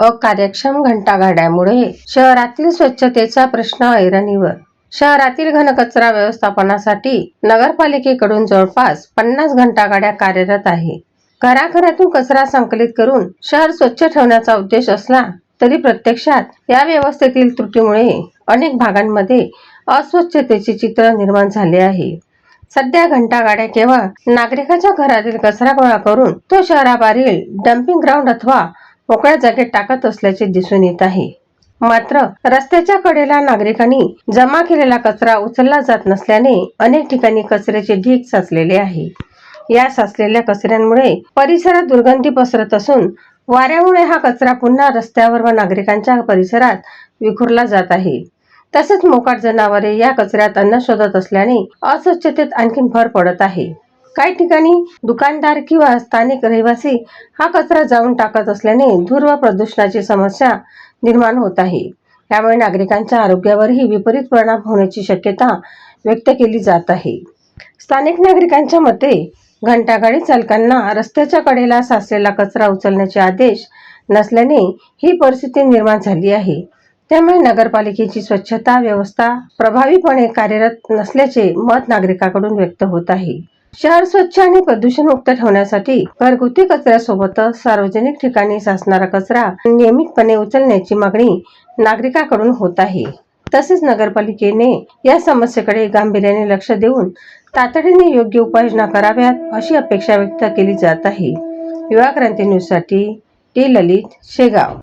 अकार्यक्षम घंटागाड्यामुळे शहरातील स्वच्छतेचा प्रश्न ऐरणीवर. शहरातील घनकचरा व्यवस्थापनासाठी नगरपालिकेकडून जवळपास 50 घंटागाड्या कार्यरत आहे. घराघरातून कचरा संकलित करून शहर स्वच्छ ठेवण्याचा उद्देश असला तरी प्रत्यक्षात या व्यवस्थेतील त्रुटीमुळे अनेक भागांमध्ये अस्वच्छतेचे चित्र निर्माण झाले आहे. सध्या घंटागाड्या केवळ नागरिकांच्या घरातील कचरा गोळा करून तो शहराबाहेरील डम्पिंग ग्राउंड अथवा मोकळ्या जागेत टाकत असल्याचे दिसून येत आहे. मात्र रस्त्याच्या कडेला नागरिकांनी जमा केलेला कचरा उचलला जात नसल्याने अनेक ठिकाणी कचऱ्याचे ढीग साचलेले आहे. या साचलेल्या कचऱ्यांमुळे परिसरात दुर्गंधी पसरत असून वाऱ्यामुळे हा कचरा पुन्हा रस्त्यावर व नागरिकांच्या परिसरात विखुरला जात आहे. तसेच मोकाट जनावरे या कचऱ्यात अन्न शोधत असल्याने अस्वच्छतेत आणखी भर पडत आहे. काही ठिकाणी दुकानदार किंवा स्थानिक रहिवासी हा कचरा जाऊन टाकत असल्याने धूर व प्रदूषणाची समस्या निर्माण होत आहे. यामुळे नागरिकांच्या आरोग्यावरही विपरीत परिणाम होण्याची शक्यता व्यक्त केली जात आहे. स्थानिक नागरिकांच्या मते घंटागाडी चालकांना रस्त्याच्या कडेला साचलेला कचरा उचलण्याचे आदेश नसल्याने ही परिस्थिती निर्माण झाली आहे. त्यामुळे नगरपालिकेची स्वच्छता व्यवस्था प्रभावीपणे कार्यरत नसल्याचे मत नागरिकांकडून व्यक्त होत आहे. शहर स्वच्छ आणि प्रदूषणमुक्त ठेवण्यासाठी घरगुती कचऱ्यासोबतच सार्वजनिक ठिकाणी साचणारा कचरा नियमितपणे उचलण्याची मागणी नागरिकांकडून होत आहे. तसेच नगरपालिकेने या समस्येकडे गांभीर्याने लक्ष देऊन तातडीने योग्य उपाययोजना कराव्यात अशी अपेक्षा व्यक्त केली जात आहे. युवा क्रांती न्यूजसाठी टी. ललित, शेगाव.